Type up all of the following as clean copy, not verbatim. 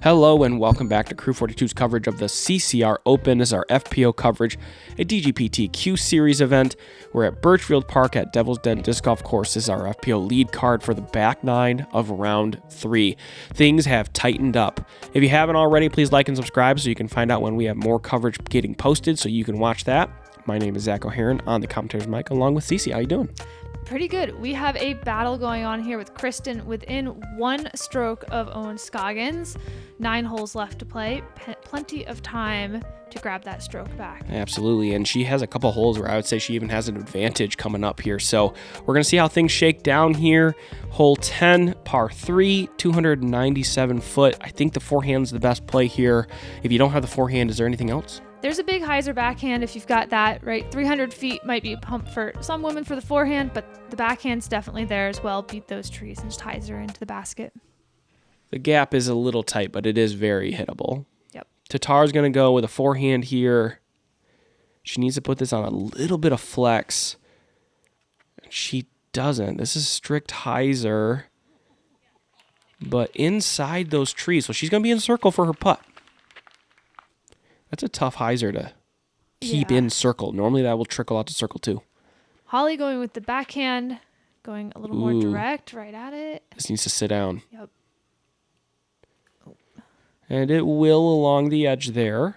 Hello and welcome back to Crew 42's coverage of the CCR Open. This is our FPO coverage, a DGPT Q Series event. We're at Burchfield Park at Devil's Den Disc Golf Course. This is our FPO lead card for the back nine of round 3. Things have tightened up. If you haven't already, please like and subscribe so you can find out when we have more coverage getting posted so you can watch that. My name is Zach O'Haron on the commentator's mic along with Ceci. How you doing? Pretty good. We have a battle going on here with Kristin within one stroke of Ohn Scoggins. 9 holes left to play. Plenty of time to grab that stroke back. Absolutely, and she has a couple holes where I would say she even has an advantage coming up here. So we're going to see how things shake down here. Hole 10, par 3, 297 foot. I think the forehand's the best play here. If you don't have the forehand, is there anything else? There's a big hyzer backhand if you've got that, right? 300 feet might be a pump for some women for the forehand, but the backhand's definitely there as well. Beat those trees and just hyzer into the basket. The gap is a little tight, but it is very hittable. Yep. Tattar's going to go with a forehand here. She needs to put this on a little bit of flex. She doesn't. This is strict hyzer. But inside those trees, so she's going to be in circle for her putt. That's a tough hyzer to keep in circle. Normally that will trickle out to circle too. Holly going with the backhand, going a little more direct, right at it. This needs to sit down. Yep. Oh. And it will along the edge there.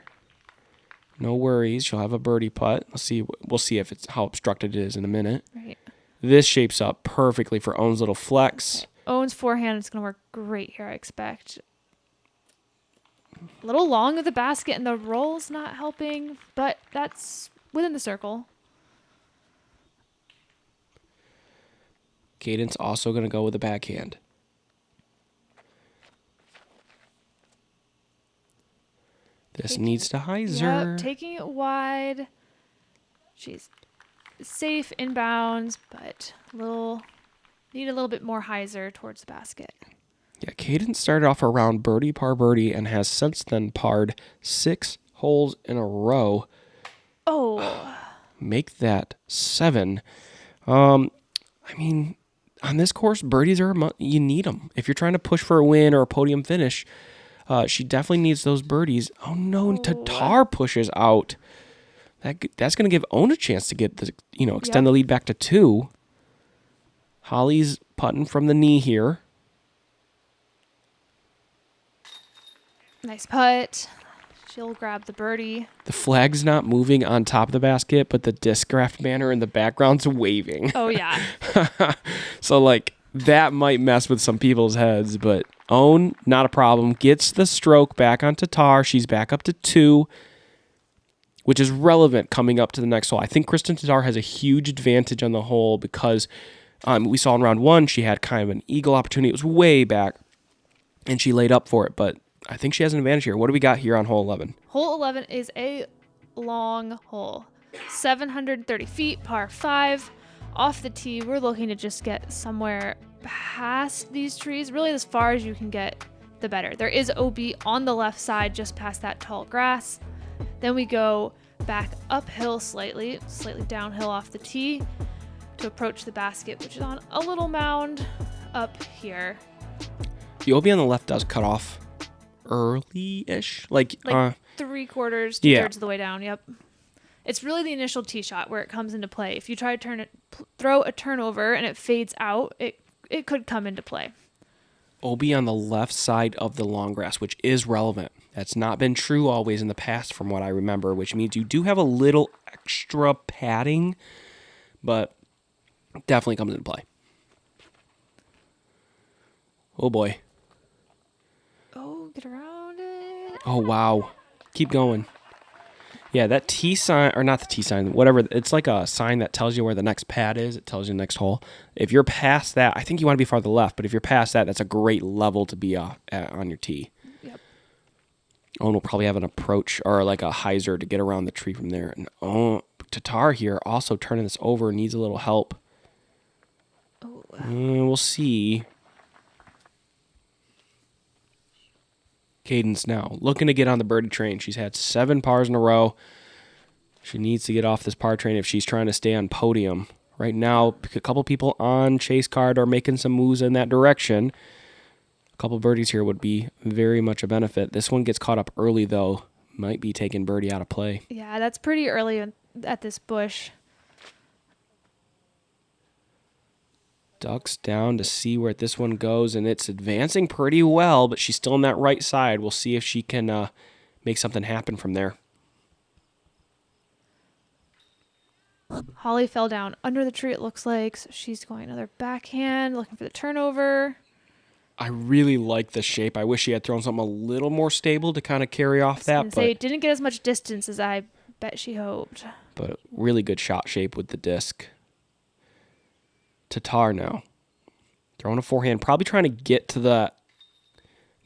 No worries. She'll have a birdie putt. We'll see if it's how obstructed it is in a minute. Right. This shapes up perfectly for Own's little flex. Own's forehand is going to work great here, I expect. A little long of the basket and the roll's not helping, but that's within the circle. Cadence also going to go with the backhand. This needs to hyzer. Yep, taking it wide. She's safe inbounds, but need a little bit more hyzer towards the basket. Yeah, Cadence started off around birdie, par birdie, and has since then parred 6 holes in a row. Oh. Make that 7. I mean, on this course, birdies you need them. If you're trying to push for a win or a podium finish, she definitely needs those birdies. Oh no, and Tattar pushes out. That's going to give Ohn a chance to get extend the lead back to 2. Holly's putting from the knee here. Nice putt. She'll grab the birdie. The flag's not moving on top of the basket, but the Discraft banner in the background's waving. Oh, yeah. So, that might mess with some people's heads, but Ohn, not a problem. Gets the stroke back on Tattar. She's back up to 2, which is relevant coming up to the next hole. I think Kristin Tattar has a huge advantage on the hole because we saw in round 1 she had kind of an eagle opportunity. It was way back, and she laid up for it, but I think she has an advantage here. What do we got here on hole 11? Hole 11 is a long hole. 730 feet, par 5. Off the tee, we're looking to just get somewhere past these trees. Really, as far as you can get, the better. There is OB on the left side, just past that tall grass. Then we go back uphill slightly downhill off the tee to approach the basket, which is on a little mound up here. The OB on the left does cut off early-ish, like 3/4 to 2/3 of the way down. Yep, it's really the initial tee shot where it comes into play. If you try to throw a turnover and it fades out, it could come into play. OB on the left side of the long grass, which is relevant. That's not been true always in the past from what I remember, which means you do have a little extra padding, but definitely comes into play. Oh boy. Get around it. Oh, wow. Keep going. Yeah, that T sign, or not the T sign, whatever. It's like a sign that tells you where the next pad is. It tells you the next hole. If you're past that, I think you want to be farther left, but if you're past that, that's a great level to be on your tee. Yep. Ohn will probably have an approach or like a hyzer to get around the tree from there. And Tattar here also turning this over, needs a little help. Oh. We'll see. Cadence now looking to get on the birdie train. She's had 7 pars in a row. She needs to get off this par train if she's trying to stay on podium. Right now, a couple people on chase card are making some moves in that direction. A couple birdies here would be very much a benefit. This one gets caught up early, though. Might be taking birdie out of play. Yeah, that's pretty early at this bush. Ducks down to see where this one goes, and it's advancing pretty well, but she's still on that right side. We'll see if she can make something happen from there. Holly fell down under the tree, it looks like. So she's going another backhand, looking for the turnover. I really like the shape. I wish she had thrown something a little more stable to kind of carry off that. But it didn't get as much distance as I bet she hoped. But really good shot shape with the disc. Tattar now. Throwing a forehand. Probably trying to get to the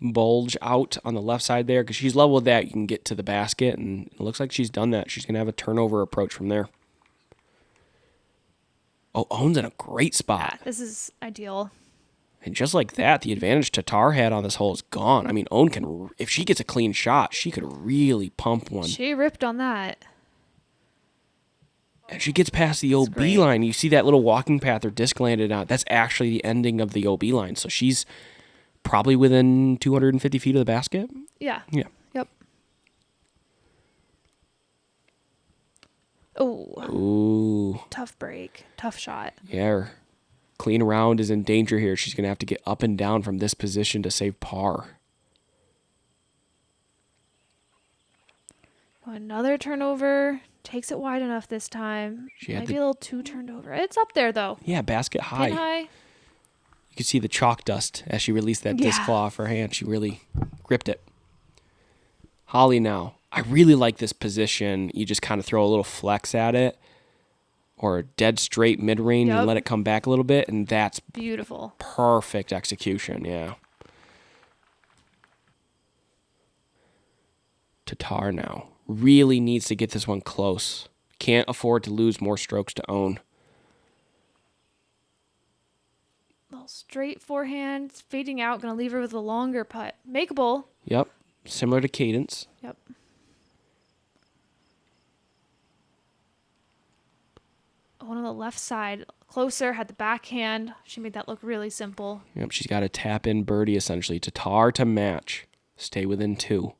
bulge out on the left side there. Because she's level with that, you can get to the basket. And it looks like she's done that. She's going to have a turnover approach from there. Oh, Ohn's in a great spot. Yeah, this is ideal. And just like that, the advantage Tattar had on this hole is gone. I mean, Ohn can, if she gets a clean shot, she could really pump one. She ripped on that. And she gets past the OB line. You see that little walking path her disc landed on. That's actually the ending of the OB line. So she's probably within 250 feet of the basket. Yeah. Yeah. Yep. Oh. Ooh. Tough break. Tough shot. Yeah. Her clean round is in danger here. She's going to have to get up and down from this position to save par. Another turnover. Takes it wide enough this time. Might be a little too turned over. It's up there, though. Yeah, basket high. Pin high. You could see the chalk dust as she released that disc claw off her hand. She really gripped it. Holly now. I really like this position. You just kind of throw a little flex at it or dead straight mid-range and let it come back a little bit, and that's beautiful. Perfect execution, yeah. Tattar now. Really needs to get this one close. Can't afford to lose more strokes to Ohn. Little straight forehand, fading out, gonna leave her with a longer putt. Makeable. Yep, similar to Cadence. Yep. One on the left side, closer, had the backhand. She made that look really simple. Yep, she's got a tap in birdie essentially. Tattar to match. Stay within 2.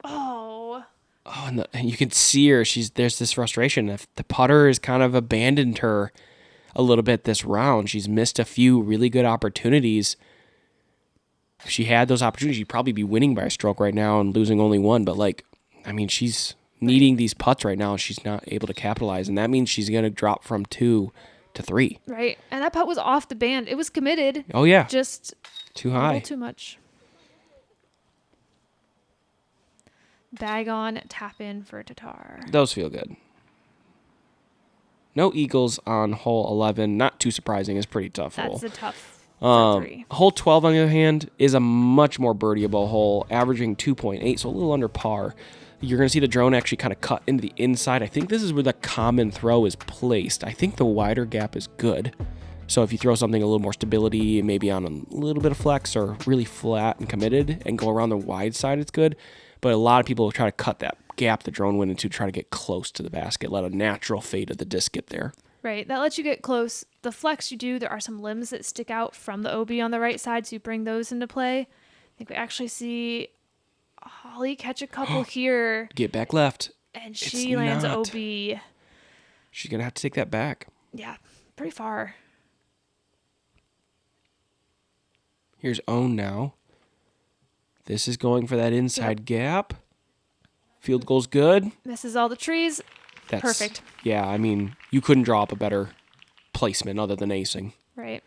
Oh, and you can see her. There's this frustration. If the putter has kind of abandoned her a little bit this round, she's missed a few really good opportunities. If she had those opportunities, she'd probably be winning by a stroke right now and losing only one. But she's needing these putts right now, and she's not able to capitalize, and that means she's gonna drop from 2 to 3. Right, and that putt was off the band. It was committed. Oh yeah, just too high, a little too much. Bag on, tap in for Tattar. Those feel good. No eagles on hole 11. Not too surprising. It's a pretty tough hole. That's a tough three. Hole 12, on the other hand, is a much more birdieable hole, averaging 2.8, so a little under par. You're going to see the drone actually kind of cut into the inside. I think this is where the common throw is placed. I think the wider gap is good. So if you throw something a little more stability, maybe on a little bit of flex or really flat and committed and go around the wide side, it's good. But a lot of people will try to cut that gap the drone went into, try to get close to the basket, let a natural fade of the disc get there. Right, that lets you get close. The flex you do, there are some limbs that stick out from the OB on the right side, so you bring those into play. I think we actually see Holly catch a couple here. Get back left. And she lands OB. She's going to have to take that back. Yeah, pretty far. Here's Ohn now. This is going for that inside gap. Field goal's good. Misses all the trees. That's perfect. Yeah, I mean, you couldn't draw up a better placement other than acing. Right.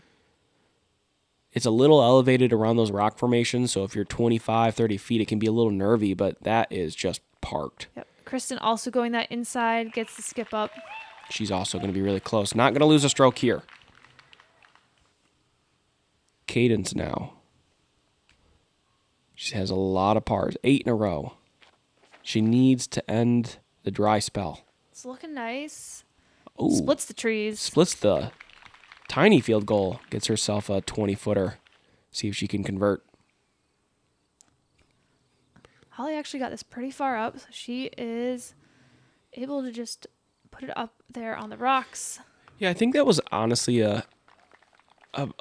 It's a little elevated around those rock formations, so if you're 25, 30 feet, it can be a little nervy, but that is just parked. Yep. Kristin also going that inside, gets the skip up. She's also going to be really close. Not going to lose a stroke here. Cadence now. She has a lot of pars, 8 in a row. She needs to end the dry spell. It's looking nice. Ooh, splits the trees. Splits the tiny field goal. Gets herself a 20-footer. See if she can convert. Holly actually got this pretty far up, so she is able to just put it up there on the rocks. Yeah, I think that was honestly a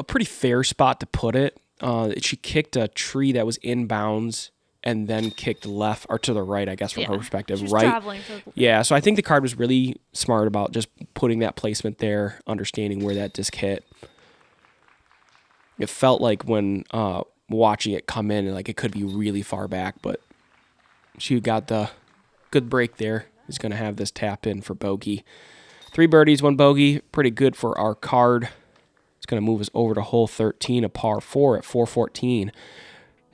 pretty fair spot to put it. She kicked a tree that was inbounds and then kicked left or to the right, I guess, from her perspective. She was right. traveling. Yeah, so I think the card was really smart about just putting that placement there, understanding where that disc hit. It felt like when watching it come in, like it could be really far back, but she got the good break there. Is going to have this tap in for bogey. 3 birdies, 1 bogey. Pretty good for our card. It's going to move us over to hole 13, a par 4 at 414.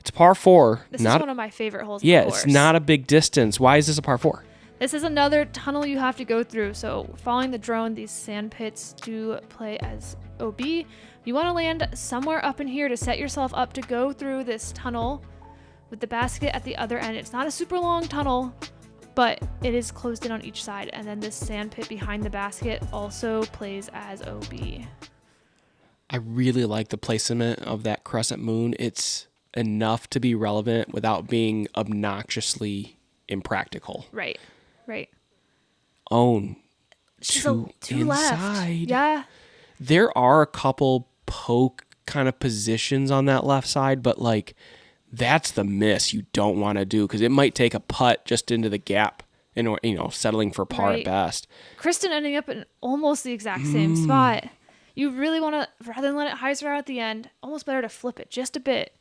It's a par 4. This is one of my favorite holes. Yeah, it's not a big distance. Why is this a par 4? This is another tunnel you have to go through. So following the drone, these sand pits do play as OB. You want to land somewhere up in here to set yourself up to go through this tunnel with the basket at the other end. It's not a super long tunnel, but it is closed in on each side. And then this sand pit behind the basket also plays as OB. I really like the placement of that crescent moon. It's enough to be relevant without being obnoxiously impractical. Right. Ohn, She's two inside. Left. Yeah. There are a couple poke kind of positions on that left side, but like that's the miss you don't want to do because it might take a putt just into the gap and settling for par at best. Kristin ending up in almost the exact same spot. You really want to, rather than let it high out at the end, almost better to flip it just a bit.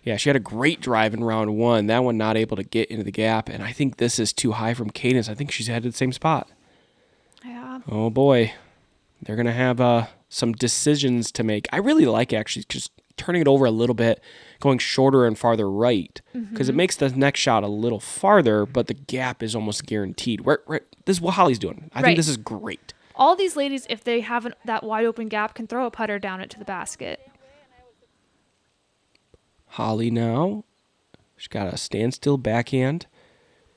Yeah, she had a great drive in round 1. That one not able to get into the gap, and I think this is too high from Cadence. I think she's headed the same spot. Yeah. Oh boy, they're gonna have some decisions to make. I really like actually just turning it over a little bit, going shorter and farther right, because it makes the next shot a little farther, but the gap is almost guaranteed. This is what Holly's doing. I think this is great. All these ladies, if they have that wide open gap, can throw a putter down it to the basket. Holly now, she's got a standstill backhand,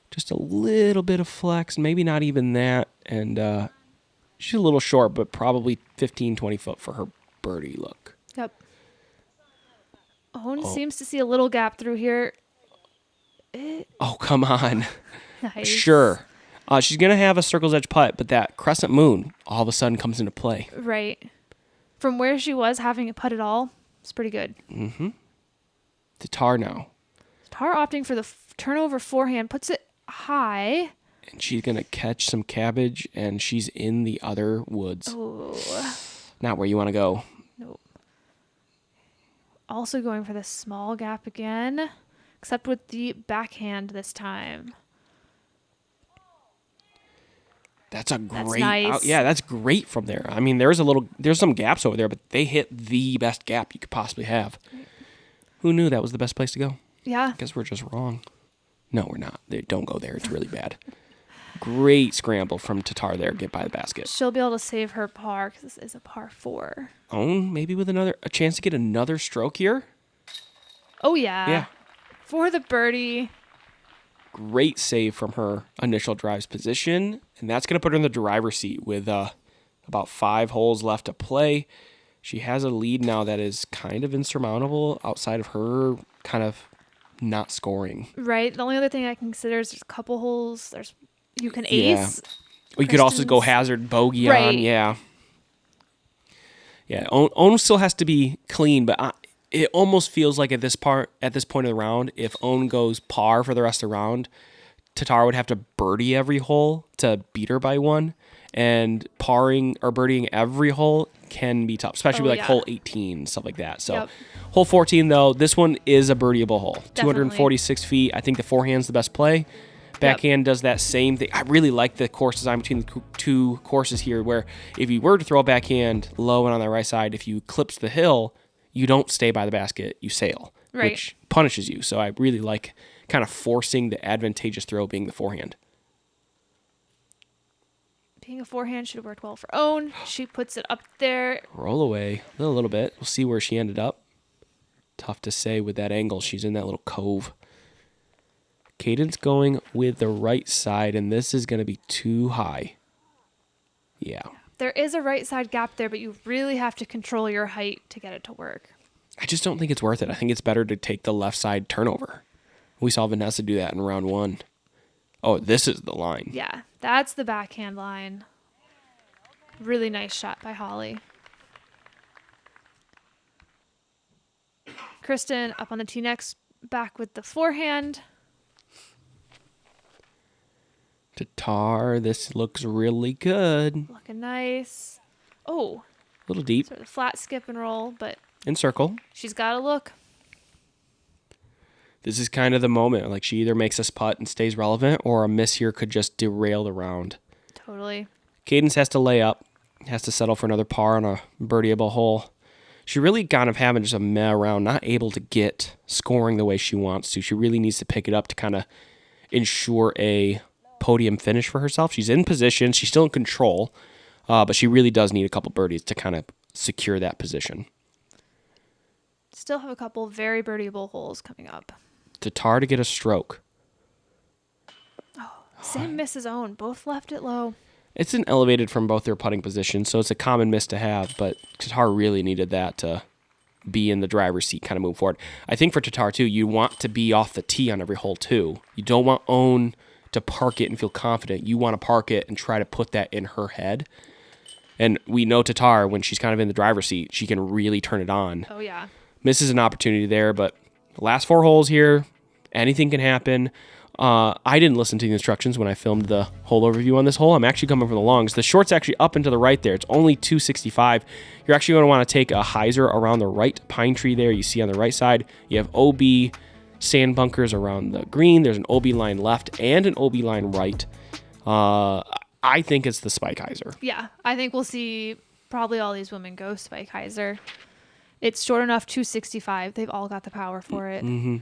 just a little bit of flex, maybe not even that, and she's a little short, but probably 15, 20 foot for her birdie look. Yep. Ohn seems to see a little gap through here. Oh, come on. Nice. Sure. She's going to have a circle's edge putt, but that crescent moon all of a sudden comes into play. Right. From where she was having a putt at all, it's pretty good. Mm-hmm. Tattar now. Tattar opting for the turnover forehand, puts it high. And she's going to catch some cabbage, and she's in the other woods. Oh. Not where you want to go. Nope. Also going for the small gap again, except with the backhand this time. That's a great. That's nice. Yeah, that's great from there. I mean, there's some gaps over there, but they hit the best gap you could possibly have. Who knew that was the best place to go? Yeah. I guess we're just wrong. No, we're not. Don't go there. It's really bad. Great scramble from Tattar there. Get by the basket. She'll be able to save her par because this is a par 4. Ohn maybe with a chance to get another stroke here. Oh, yeah. Yeah. For the birdie. Great save from her initial drive's position, and that's going to put her in the driver's seat with about 5 holes left to play. She has a lead now that is kind of insurmountable outside of her kind of not scoring. Right. The only other thing I can consider is there's a couple holes. You can ace. Yeah. You could also go hazard bogey on. Yeah. Yeah. Ohn still has to be clean, but it almost feels like at this point of the round, if Ohn goes par for the rest of the round, Tattar would have to birdie every hole to beat her by 1, and parring or birdieing every hole can be tough, especially hole 18, stuff like that. So hole 14, though, this one is a birdieable hole. Definitely. 246 feet. I think the forehand's the best play. Backhand does that same thing. I really like the course design between the two courses here, where if you were to throw a backhand low and on the right side, if you clips the hill, you don't stay by the basket, you sail, which punishes you. So I really like kind of forcing the advantageous throw being the forehand. Being a forehand should have worked well for Ohn. She puts it up there. Roll away a little bit. We'll see where she ended up. Tough to say with that angle. She's in that little cove. Cadence going with the right side, and this is going to be too high. Yeah. There is a right side gap there, but you really have to control your height to get it to work. I just don't think it's worth it. I think it's better to take the left side turnover. We saw Vanessa do that in round 1. Oh, this is the line. Yeah, that's the backhand line. Really nice shot by Holly. Kristin up on the tee next, back with the forehand. Tattar, this looks really good. Looking nice. Oh, A little deep. sort of flat skip and roll, but In circle. she's got to look. This is kind of the moment. Like, she either makes this putt and stays relevant, or a miss here could just derail the round. Totally. Cadence has to lay up, has to settle for another par on a birdieable hole. She really kind of having just a meh round, not able to get scoring the way she wants to. She really needs to pick it up to kind of ensure a podium finish for herself. She's in position. She's still in control, but she really does need a couple birdies to kind of secure that position. Still have a couple very birdieable holes coming up. Tattar to get a stroke. Same miss as Ohn. Both left it low. It's an elevated from both their putting positions, so it's a common miss to have, but Tattar really needed that to be in the driver's seat, kind of move forward. I think for Tattar, too, you want to be off the tee on every hole, too. You don't want Ohn to park it and feel confident. You want to park it and try to put that in her head. And we know Tattar, when she's kind of in the driver's seat, she can really turn it on. Oh, yeah. Misses an opportunity there, but the last 4 holes here, anything can happen. I didn't listen to the instructions when I filmed the hole overview on this hole. I'm actually coming from the longs. The short's actually up and to the right there. It's only 265. You're actually going to want to take a hyzer around the right pine tree there. You see on the right side, you have OB sand bunkers around the green. There's an OB line left and an OB line right. I think it's the spike hyzer. Yeah, I think we'll see probably all these women go spike hyzer. It's short enough, 265. They've all got the power for it. Mm-hmm.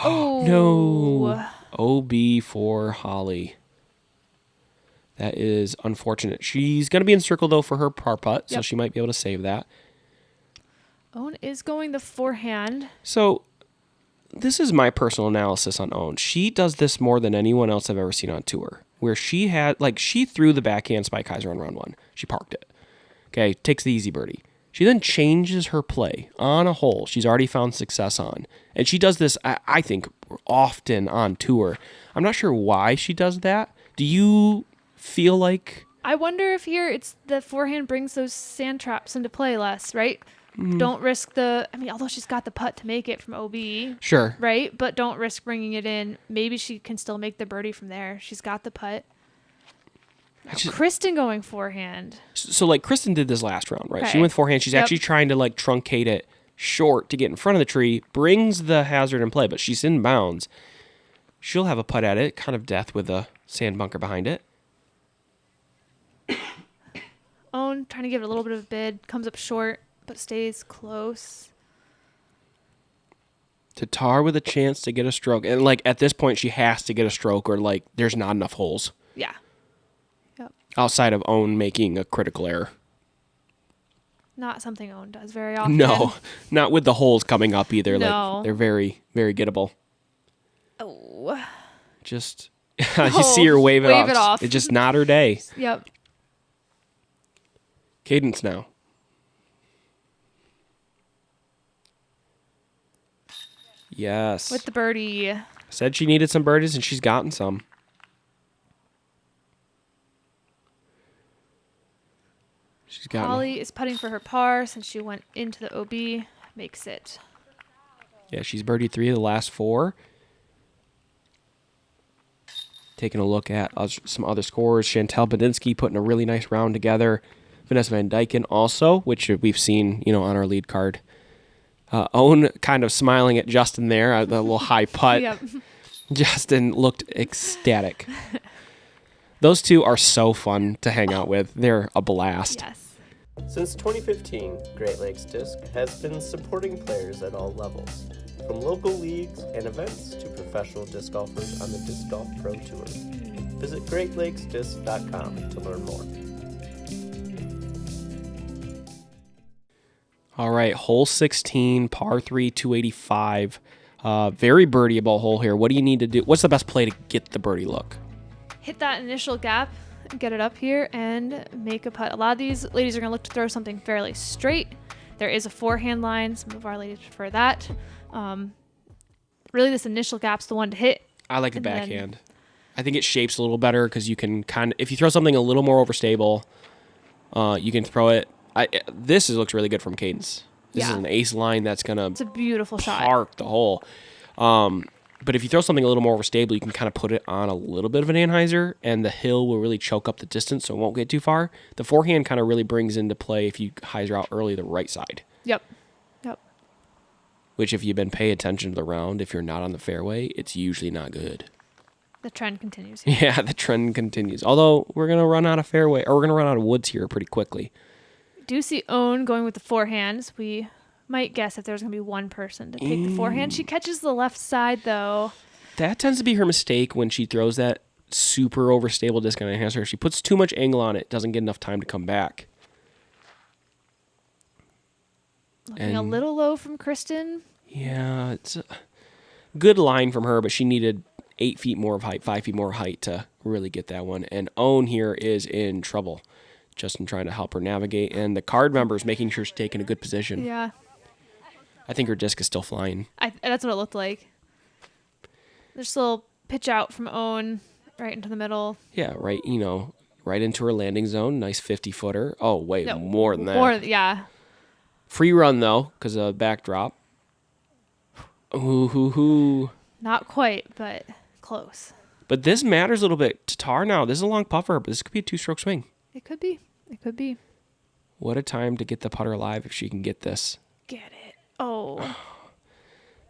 Oh. No. OB for Holly. That is unfortunate. She's going to be in circle, though, for her par putt, so she might be able to save that. Ohn is going the forehand. So this is my personal analysis on Ohn. She does this more than anyone else I've ever seen on tour, where she threw the backhand spike hyzer on round 1. She parked it. Okay, takes the easy birdie. She then changes her play on a hole she's already found success on. And she does this, I think, often on tour. I'm not sure why she does that. Do you feel like... I wonder if here it's the forehand brings those sand traps into play less, right? Don't risk although she's got the putt to make it from OB. Sure. Right? But don't risk bringing it in. Maybe she can still make the birdie from there. She's got the putt. Kristin going forehand. So, Kristin did this last round, right? Okay. She went forehand. She's actually trying to, truncate it short to get in front of the tree, brings the hazard in play, but she's in bounds. She'll have a putt at it, kind of death with a sand bunker behind it. Ohn trying to give it a little bit of a bid, comes up short, but stays close. Tattar with a chance to get a stroke. And, at this point, she has to get a stroke or, there's not enough holes. Yeah. Yep. Outside of Ohn making a critical error. Not something Ohn does very often. No, not with the holes coming up either. No. They're very, very gettable. Oh. Just, you see her wave it off. It's just not her day. Yep. Cadence now. Yes. With the birdie. Said she needed some birdies, and she's gotten some. She's gotten. Holly is putting for her par since she went into the OB. Makes it. Yeah, she's birdied 3 of the last 4. Taking a look at some other scores. Chantal Badinsky putting a really nice round together. Vanessa Van Dyken also, which we've seen, on our lead card. Ohn kind of smiling at Justin there, the little high putt. Yep. Justin looked ecstatic. Those two are so fun to hang out with. They're a blast. Yes. Since 2015, Great Lakes Disc has been supporting players at all levels, from local leagues and events to professional disc golfers on the Disc Golf Pro Tour. Visit GreatLakesDisc.com to learn more. All right, hole 16, par 3, 285. Very birdieable hole here. What do you need to do? What's the best play to get the birdie look? Hit that initial gap, get it up here, and make a putt. A lot of these ladies are going to look to throw something fairly straight. There is a forehand line. Some of our ladies prefer that. Really, this initial gap's the one to hit. I like the backhand. I think it shapes a little better because you can kind of, if you throw something a little more overstable, you can throw it. Looks really good from Cadence. This is an ace line that's going It's a beautiful to shot. park the hole. But if you throw something a little more overstable, you can kind of put it on a little bit of an anhyzer, and the hill will really choke up the distance, so it won't get too far. The forehand kind of really brings into play if you hyzer out early the right side. Yep. Which, if you've been paying attention to the round, if you're not on the fairway, it's usually not good. The trend continues. Yeah, the trend continues. Although, we're going to run out of fairway, or we're going to run out of woods here pretty quickly. Do see Ohn going with the forehands. We might guess if there's going to be one person to take the forehand. She catches the left side, though. That tends to be her mistake when she throws that super overstable disc on an enhancer. If she puts too much angle on it, doesn't get enough time to come back. Looking a little low from Kristin. Yeah, it's a good line from her, but she needed 8 feet more of height, 5 feet more height to really get that one. And Ohn here is in trouble, just in trying to help her navigate. And the card member is making sure she's taking a good position. Yeah. I think her disc is still flying. That's what it looked like. There's a little pitch out from Ohn right into the middle. Yeah, right into her landing zone. Nice 50-footer. Oh, wait, No, more than that. Yeah. Free run, though, because of backdrop. Ooh. Not quite, but close. But this matters a little bit. Tattar now, this is a long puffer, but this could be a 2-stroke swing. It could be. What a time to get the putter alive if she can get this. Get it. Oh.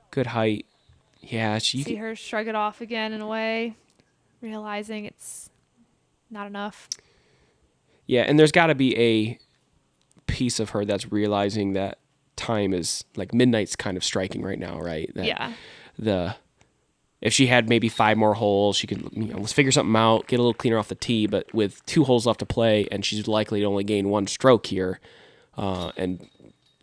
Good height. Yeah, See her shrug it off again in a way, realizing it's not enough. Yeah, and there's got to be a piece of her that's realizing that time is like midnight's kind of striking right now, right? That if she had maybe 5 more holes, she could let's figure something out, get a little cleaner off the tee. But with 2 holes left to play, and she's likely to only gain 1 stroke here, and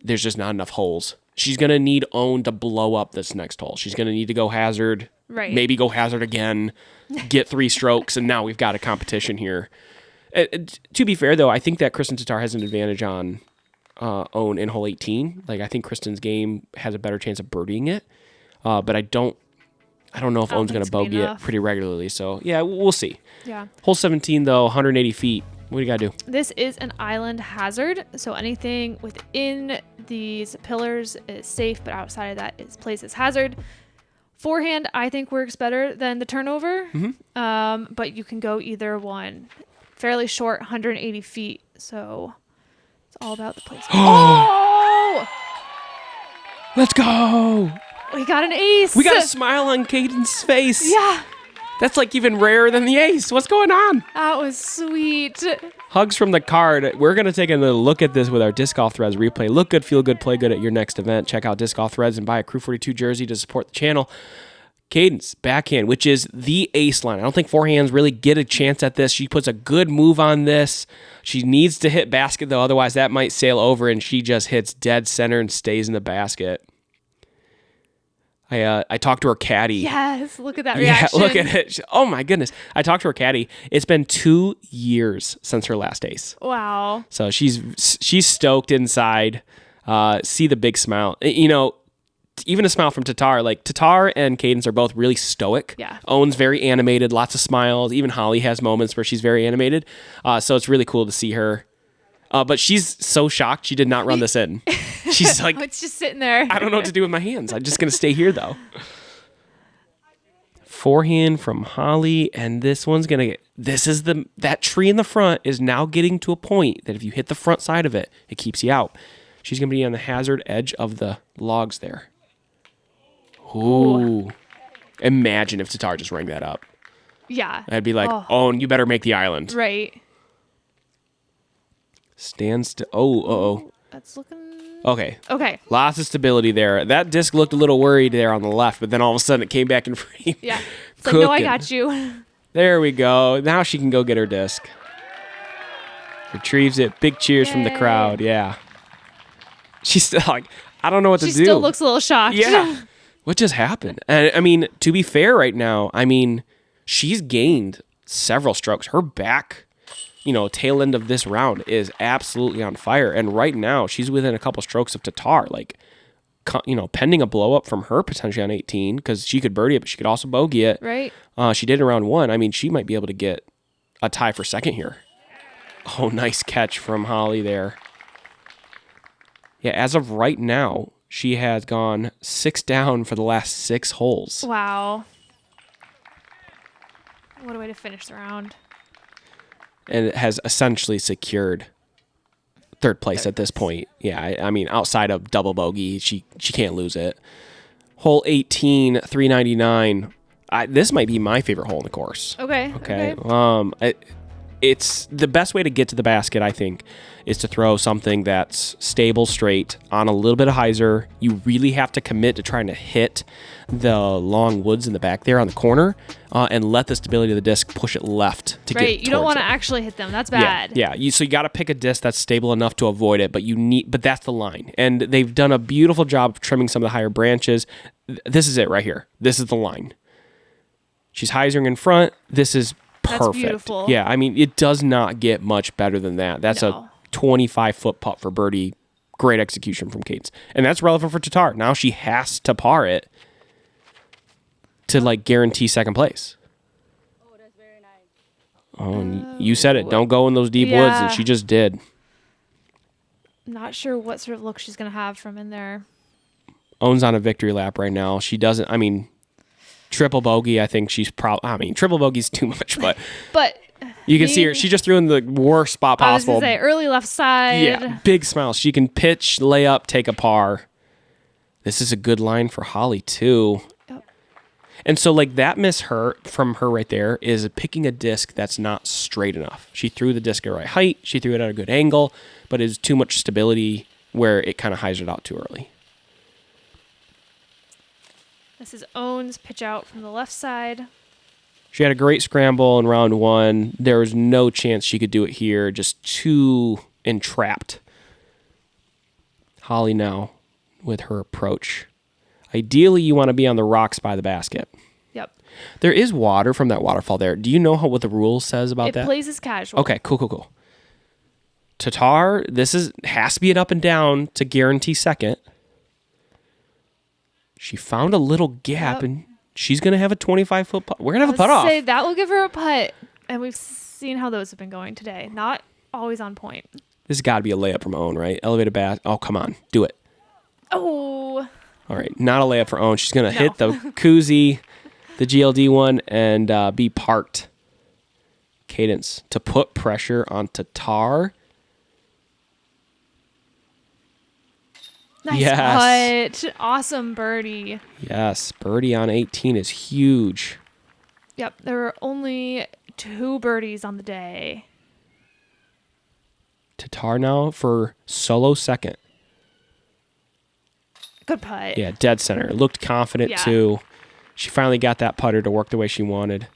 there's just not enough holes. She's going to need Ohn to blow up this next hole. She's going to need to go hazard, right? Maybe go hazard again, get 3 strokes, and now we've got a competition here. To be fair, though, I think that Kristin Tattar has an advantage on Ohn in hole 18. Like, I think Kristin's game has a better chance of birdieing it, but I don't know if Ohn's going to bogey it pretty regularly. So, yeah, we'll see. Yeah. Hole 17, though, 180 feet. What do you got to do? This is an island hazard, so anything within these pillars is safe, but outside of that is placed as hazard. Forehand, I think, works better than the turnover, but you can go either one. Fairly short, 180 feet, so it's all about the placement. Oh! Let's go! We got an ace! We got a smile on Cadence's face. Yeah! That's like even rarer than the ace. What's going on? That was sweet. Hugs from the card. We're going to take a look at this with our Disc Golf Threads replay. Look good, feel good, play good at your next event. Check out Disc Golf Threads and buy a Crew 42 jersey to support the channel. Cadence, backhand, which is the ace line. I don't think forehands really get a chance at this. She puts a good move on this. She needs to hit basket, though. Otherwise, that might sail over, and she just hits dead center and stays in the basket. I talked to her caddy. Yes, look at that reaction. Yeah, look at it. Oh, my goodness. I talked to her caddy. It's been 2 years since her last ace. Wow. So she's stoked inside. See the big smile. Even a smile from Tattar. Like, Tattar and Cadence are both really stoic. Yeah. Ohn's very animated, lots of smiles. Even Holly has moments where she's very animated. So it's really cool to see her. But she's so shocked she did not run this in. She's like, it's just sitting there. I don't know what to do with my hands. I'm just going to stay here, though. Forehand from Holly, and this one's going to get... That tree in the front is now getting to a point that if you hit the front side of it, it keeps you out. She's going to be on the hazard edge of the logs there. Ooh. Imagine if Tattar just rang that up. Yeah. I'd be like, Ohn, you better make the island. Right. Stands to... Oh. That's looking... Okay. Lots of stability there. That disc looked a little worried there on the left, but then all of a sudden it came back in frame. Yeah. It's like, no, I got you. There we go. Now she can go get her disc. Retrieves it. Big cheers from the crowd. Yeah. She's still like, I don't know what to do. She still looks a little shocked. Yeah. What just happened? And I mean, to be fair right now, she's gained several strokes. Her back, tail end of this round is absolutely on fire. And right now, she's within a couple strokes of Tattar, like pending a blow up from her potentially on 18, because she could birdie it, but she could also bogey it. Right. She did in round 1. I mean, she might be able to get a tie for second here. Oh, nice catch from Holly there. Yeah, as of right now, she has gone 6 down for the last 6 holes. Wow. What a way to finish the round. And it has essentially secured third place at this point. Yeah, I mean, outside of double bogey, she can't lose it. Hole 18, 399. This might be my favorite hole in the course. Okay. It's the best way to get to the basket, I think, is to throw something that's stable, straight, on a little bit of hyzer. You really have to commit to trying to hit the long woods in the back there on the corner, and let the stability of the disc push it left to get Right, you don't towards want to it. actually hit them. That's bad. Yeah. So you got to pick a disc that's stable enough to avoid it, but that's the line. And they've done a beautiful job of trimming some of the higher branches. This is it right here. This is the line. She's hyzering in front. This is perfect. That's beautiful. Yeah, I mean, it does not get much better than that. That's No. a 25-foot putt for birdie. Great execution from Cadence. And that's relevant for Tattar. Now she has to par it to guarantee second place. Oh, that's very nice. Oh, and you said it. Don't go in those deep woods, Yeah. and she just did. Not sure what sort of look she's going to have from in there. Ohn's on a victory lap right now. She doesn't, I mean, triple bogey, I think she's triple bogey's too much, but But you can see her. She just threw in the worst spot I was possible. going to say, early left side. Yeah, big smile. She can pitch, lay up, take a par. This is a good line for Holly, too. Yep. And so, that miss from her right there is picking a disc that's not straight enough. She threw the disc at the right height. She threw it at a good angle, but it's too much stability where it kind of hyzered out too early. This is Ohn's pitch out from the left side. She had a great scramble in round 1. There was no chance she could do it here. Just too entrapped. Holly now with her approach. Ideally, you want to be on the rocks by the basket. Yep. There is water from that waterfall there. Do you know what the rule says about that? It plays as casual. Okay, cool. Tattar, has to be an up and down to guarantee second. She found a little gap, Yep. and she's going to have a 25-foot putt. We're going to have a putt I off. say that will give her a putt. And we've seen how those have been going today. Not always on point. This has got to be a layup from Ohn, right? Elevated bat. Oh, come on. Do it. Oh. All right. Not a layup for Ohn. She's going to hit the koozie, the GLD one, and be parked. Cadence to put pressure on Tattar. Nice putt. Awesome birdie. Yes. Birdie on 18 is huge. Yep. There were only 2 birdies on the day. Tattar now for solo second. Good putt. Yeah, dead center. Looked confident, Yeah. too. She finally got that putter to work the way she wanted.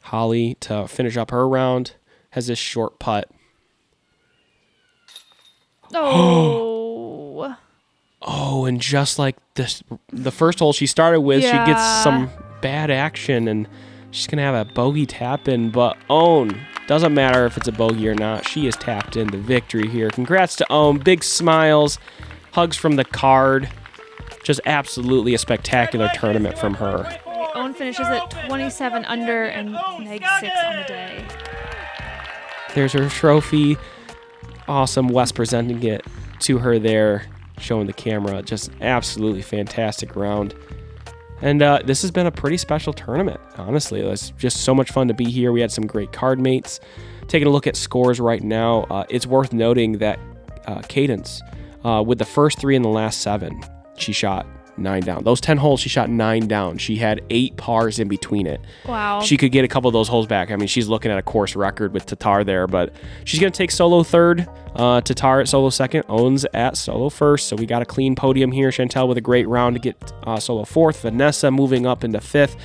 Holly, to finish up her round, has this short putt. Oh. Oh, and just like this, the first hole she started with, she gets Yeah. some bad action, and she's going to have a bogey tap in. But Ohn, doesn't matter if it's a bogey or not, she is tapped into victory here. Congrats to Ohn. Big smiles, hugs from the card. Just absolutely a spectacular tournament from her. Ohn finishes at 27 under and -6 on the day. There's her trophy. Awesome. Wes presenting it to her there, showing the camera. Just absolutely fantastic round. And this has been a pretty special tournament, honestly. It was just so much fun to be here. We had some great card mates. Taking a look at scores right now, it's worth noting that Cadence, with the first 3 in the last 7, she shot 9 down. Those 10 holes, she shot 9 down. She had 8 pars in between it. Wow. She could get a couple of those holes back. I mean, she's looking at a course record with Tattar there, but she's going to take solo third, Tattar at solo second, Ohn's at solo first. So we got a clean podium here. Chantel with a great round to get solo fourth. Vanessa moving up into 5th.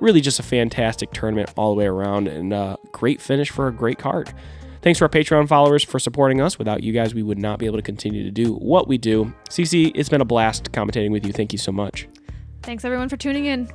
Really just a fantastic tournament all the way around, and great finish for a great card. Thanks to our Patreon followers for supporting us. Without you guys, we would not be able to continue to do what we do. Ceci, it's been a blast commentating with you. Thank you so much. Thanks, everyone, for tuning in.